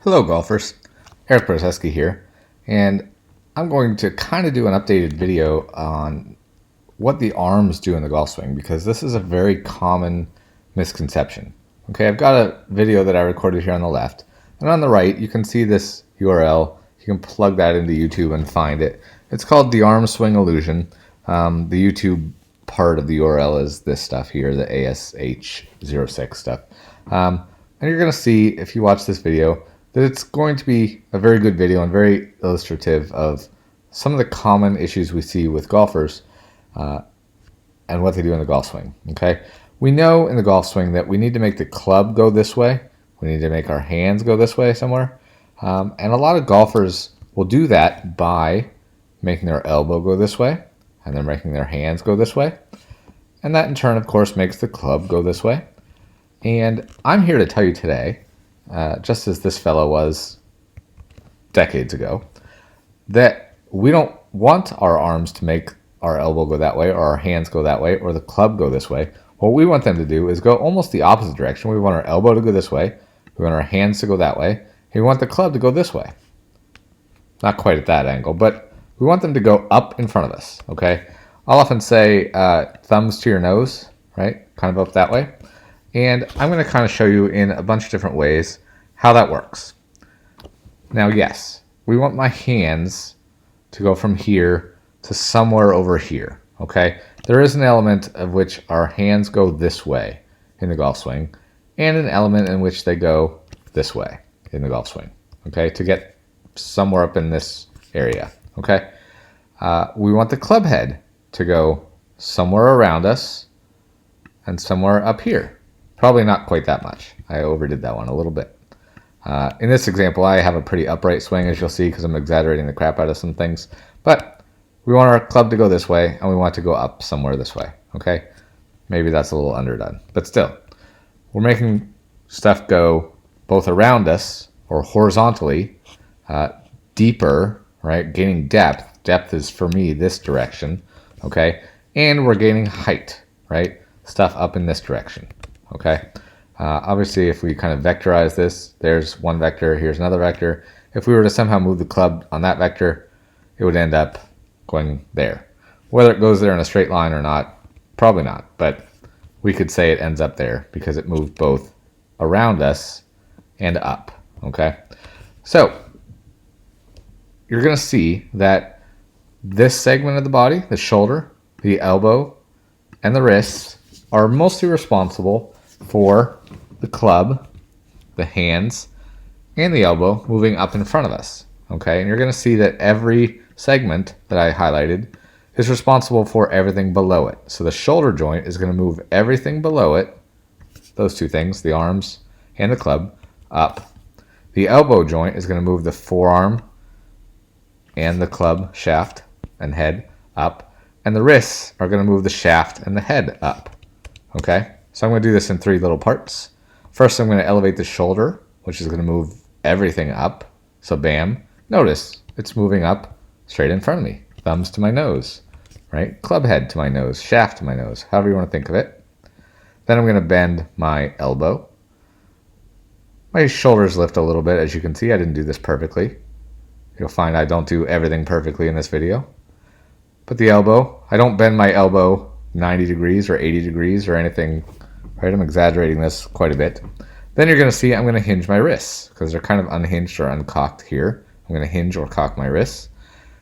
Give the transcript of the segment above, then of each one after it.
Hello golfers, Erik here, and I'm going to kind of do an updated video on what the arms do in the golf swing because this is a very common misconception. Okay, I've got a video that I recorded here on the left, and on the right you can see this URL. You can plug that into YouTube and find it. It's called the arm swing illusion. The YouTube part of the URL is this stuff here, the ASH06 stuff. And you're going to see, if you watch this video, that it's going to be a very good video and very illustrative of some of the common issues we see with golfers and what they do in the golf swing. Okay, we know in the golf swing that we need to make the club go this way. We need to make our hands go this way somewhere. And a lot of golfers will do that by making their elbow go this way and then making their hands go this way. And that in turn, of course, makes the club go this way. And I'm here to tell you today, just as this fellow was decades ago, that we don't want our arms to make our elbow go that way or our hands go that way or the club go this way. What we want them to do is go almost the opposite direction. We want our elbow to go this way. We want our hands to go that way. And we want the club to go this way. Not quite at that angle, but we want them to go up in front of us, okay? I'll often say thumbs to your nose, right? Kind of up that way. And I'm going to kind of show you in a bunch of different ways how that works. Now, yes, we want my hands to go from here to somewhere over here, okay? There is an element of which our hands go this way in the golf swing and an element in which they go this way in the golf swing, okay, to get somewhere up in this area, okay? We want the club head to go somewhere around us and somewhere up here. Probably not quite that much. I overdid that one a little bit. In this example, I have a pretty upright swing, as you'll see, because I'm exaggerating the crap out of some things. But we want our club to go this way, and we want to go up somewhere this way, okay? Maybe that's a little underdone. But still, we're making stuff go both around us or horizontally, deeper, right? Gaining depth. Depth is, for me, this direction, okay? And we're gaining height, right? Stuff up in this direction. Okay, obviously if we kind of vectorize this, there's one vector, here's another vector. If we were to somehow move the club on that vector, it would end up going there. Whether it goes there in a straight line or not, probably not, but we could say it ends up there because it moved both around us and up, okay? So you're going to see that this segment of the body, the shoulder, the elbow, and the wrists are mostly responsible for the club, the hands, and the elbow moving up in front of us, okay? And you're going to see that every segment that I highlighted is responsible for everything below it. So the shoulder joint is going to move everything below it, those two things, the arms and the club, up. The elbow joint is going to move the forearm and the club shaft and head up. And the wrists are going to move the shaft and the head up, okay? So I'm going to do this in three little parts. First, I'm going to elevate the shoulder, which is going to move everything up. So bam, notice it's moving up straight in front of me. Thumbs to my nose, right? Club head to my nose, shaft to my nose, however you want to think of it. Then I'm going to bend my elbow. My shoulders lift a little bit. As you can see, I didn't do this perfectly. You'll find I don't do everything perfectly in this video. But the elbow, I don't bend my elbow 90 degrees or 80 degrees or anything, right? I'm exaggerating this quite a bit. Then you're going to see I'm going to hinge my wrists because they're kind of unhinged or uncocked here. I'm going to hinge or cock my wrists.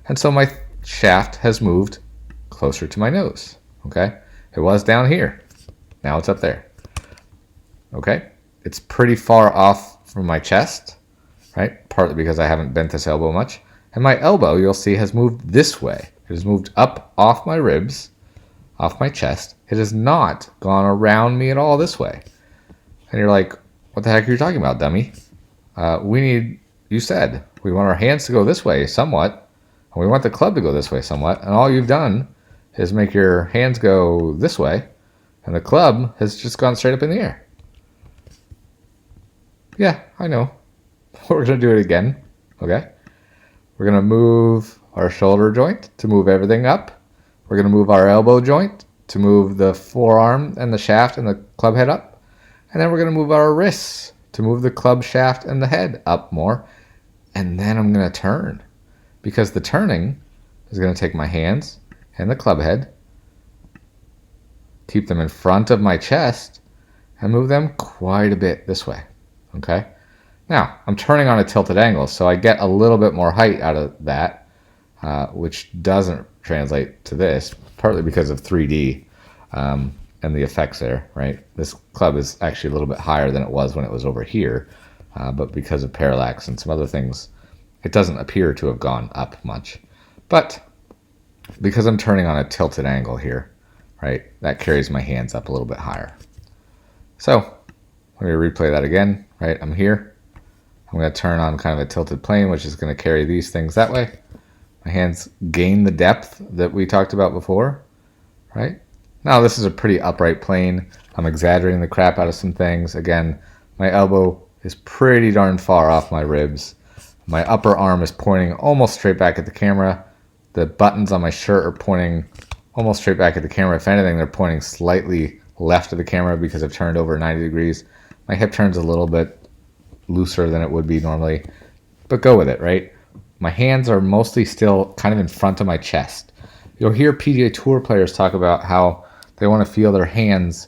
And so my shaft has moved closer to my nose, okay? It was down here. Now it's up there, okay? It's pretty far off from my chest, right? Partly because I haven't bent this elbow much. And my elbow, you'll see, has moved this way. It has moved up off my ribs, off my chest. It has not gone around me at all this way. And you're like, what the heck are you talking about, dummy? You said, we want our hands to go this way somewhat, and we want the club to go this way somewhat, and all you've done is make your hands go this way, and the club has just gone straight up in the air. Yeah, I know. We're going to do it again, okay? We're going to move our shoulder joint to move everything up. We're going to move our elbow joint to move the forearm and the shaft and the club head up. And then we're going to move our wrists to move the club shaft and the head up more. And then I'm going to turn, because the turning is going to take my hands and the club head, keep them in front of my chest, and move them quite a bit this way. Okay? Now, I'm turning on a tilted angle, so I get a little bit more height out of that, which doesn't translate to this, partly because of 3D and the effects there, right? This club is actually a little bit higher than it was when it was over here, but because of parallax and some other things, it doesn't appear to have gone up much. But because I'm turning on a tilted angle here, right, that carries my hands up a little bit higher. So let me replay that again, right? I'm here. I'm going to turn on kind of a tilted plane, which is going to carry these things that way. My hands gain the depth that we talked about before, right? Now this is a pretty upright plane. I'm exaggerating the crap out of some things. Again, my elbow is pretty darn far off my ribs. My upper arm is pointing almost straight back at the camera. The buttons on my shirt are pointing almost straight back at the camera. If anything, they're pointing slightly left of the camera because I've turned over 90 degrees. My hip turns a little bit looser than it would be normally, but go with it, right? My hands are mostly still kind of in front of my chest. You'll hear PGA Tour players talk about how they want to feel their hands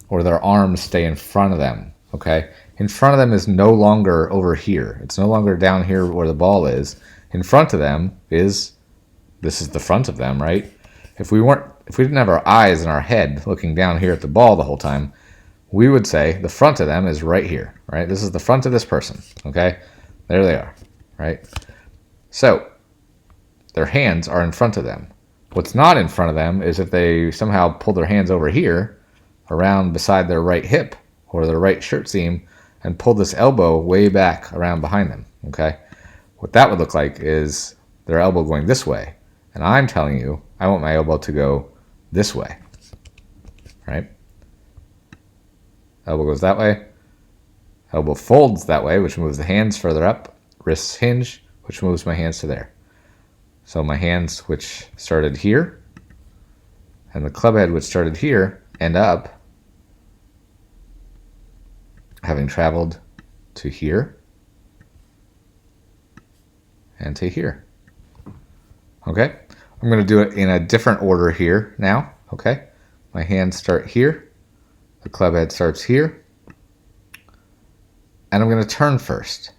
or their arms stay in front of them, okay? In front of them is no longer over here. It's no longer down here where the ball is. In front of them is, this is the front of them, right? If we didn't have our eyes and our head looking down here at the ball the whole time, we would say the front of them is right here, right? This is the front of this person, okay? There they are, right? So their hands are in front of them. What's not in front of them is if they somehow pull their hands over here, around beside their right hip or their right shirt seam, and pull this elbow way back around behind them, okay? What that would look like is their elbow going this way. And I'm telling you, I want my elbow to go this way, right? Elbow goes that way. Elbow folds that way, which moves the hands further up. Wrists hinge, which moves my hands to there. So my hands, which started here, and the club head, which started here, end up having traveled to here and to here. Okay? I'm going to do it in a different order here now. Okay? My hands start here. The club head starts here. And I'm going to turn first.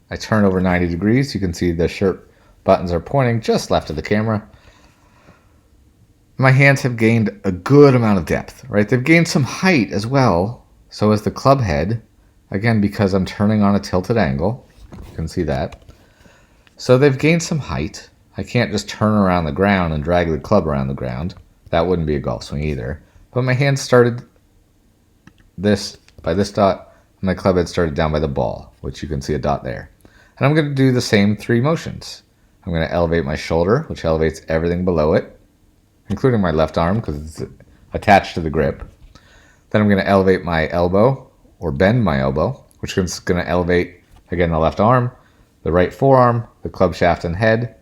I turn over 90 degrees. You can see the shirt buttons are pointing just left of the camera. My hands have gained a good amount of depth, right? They've gained some height as well. So is the club head. Again, because I'm turning on a tilted angle. You can see that. So they've gained some height. I can't just turn around the ground and drag the club around the ground. That wouldn't be a golf swing either. But my hands started by this dot, and my club head started down by the ball, which you can see a dot there. And I'm going to do the same three motions. I'm going to elevate my shoulder, which elevates everything below it, including my left arm because it's attached to the grip. Then I'm going to elevate my elbow, or bend my elbow, which is going to elevate, again, the left arm, the right forearm, the club shaft and head.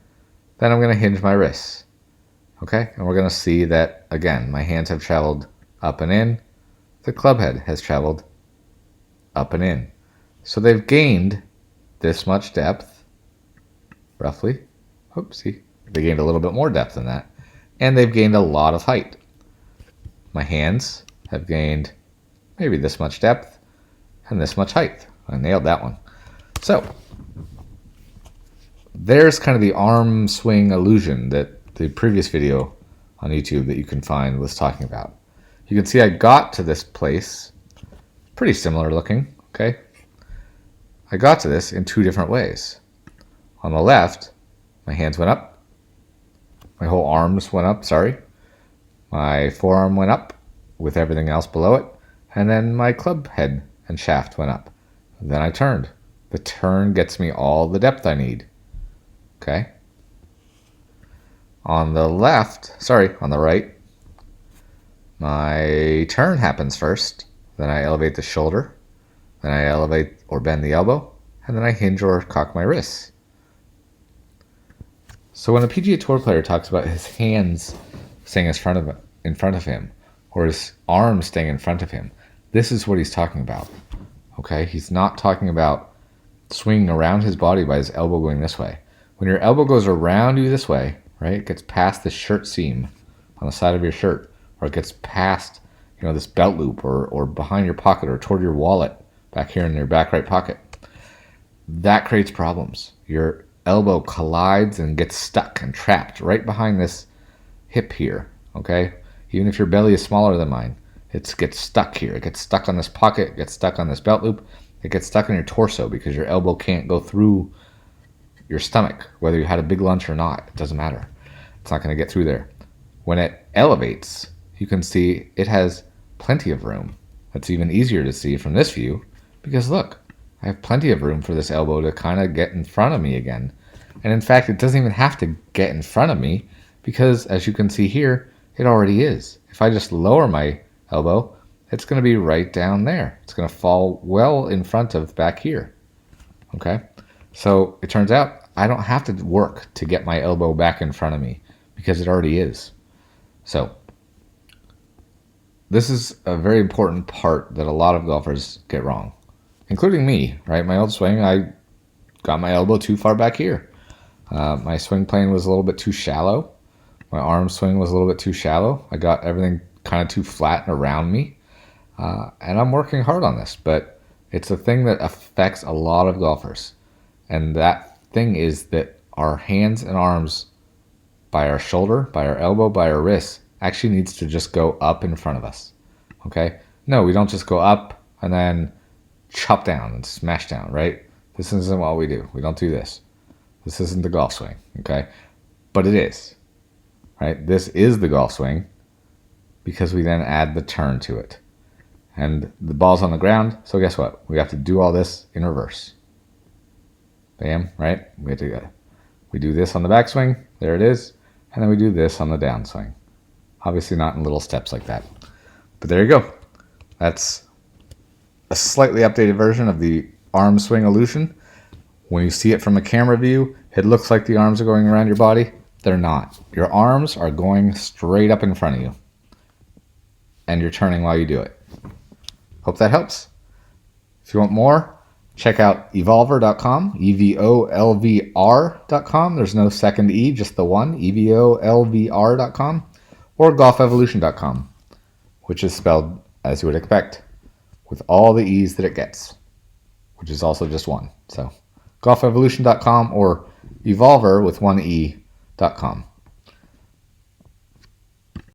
Then I'm going to hinge my wrists. Okay? And we're going to see that, again, my hands have traveled up and in. The club head has traveled up and in. So they've gained this much depth, roughly. Oopsie. They gained a little bit more depth than that. And they've gained a lot of height. My hands have gained maybe this much depth and this much height. I nailed that one. So there's kind of the arm swing illusion that the previous video on YouTube that you can find was talking about. You can see I got to this place, pretty similar looking, okay? I got to this in two different ways. On the left, my hands went up. My whole arms went up, sorry. My forearm went up with everything else below it. And then my club head and shaft went up. Then I turned. The turn gets me all the depth I need. Okay? On the right, my turn happens first. Then I elevate the shoulder. Then I elevate or bend the elbow. And then I hinge or cock my wrists. So when a PGA Tour player talks about his hands staying in front of him, or his arms staying in front of him, this is what he's talking about. Okay, he's not talking about swinging around his body by his elbow going this way. When your elbow goes around you this way, right, it gets past the shirt seam on the side of your shirt, or it gets past, this belt loop, or behind your pocket, or toward your wallet back here in your back right pocket. That creates problems. Your elbow collides and gets stuck and trapped right behind this hip here, okay? Even if your belly is smaller than mine, it gets stuck here. It gets stuck on this pocket, it gets stuck on this belt loop, it gets stuck in your torso because your elbow can't go through your stomach, whether you had a big lunch or not. It doesn't matter. It's not going to get through there. When it elevates, you can see it has plenty of room. It's even easier to see from this view because look, I have plenty of room for this elbow to kind of get in front of me again. And in fact, it doesn't even have to get in front of me because, as you can see here, it already is. If I just lower my elbow, it's going to be right down there. It's going to fall well in front of back here. Okay? So it turns out I don't have to work to get my elbow back in front of me because it already is. So this is a very important part that a lot of golfers get wrong, including me, right? My old swing, I got my elbow too far back here. My swing plane was a little bit too shallow. My arm swing was a little bit too shallow. I got everything kind of too flat and around me. And I'm working hard on this, but it's a thing that affects a lot of golfers. And that thing is that our hands and arms, by our shoulder, by our elbow, by our wrist, actually needs to just go up in front of us. Okay? No, we don't just go up and then chop down and smash down, right? This isn't what we do. We don't do this. This isn't the golf swing, okay? But it is, right? This is the golf swing because we then add the turn to it. And the ball's on the ground, so guess what? We have to do all this in reverse. Bam, right? We do this on the backswing, there it is, and then we do this on the downswing. Obviously not in little steps like that. But there you go. That's a slightly updated version of the arm swing illusion. When you see it from a camera view, it looks like the arms are going around your body. They're not. Your arms are going straight up in front of you. And you're turning while you do it. Hope that helps. If you want more, check out evolver.com, evolvr.com. There's no second E, just the one, evolvr.com, or golfevolution.com, which is spelled as you would expect, with all the E's that it gets, which is also just one. So golfevolution.com or evolver with one E.com.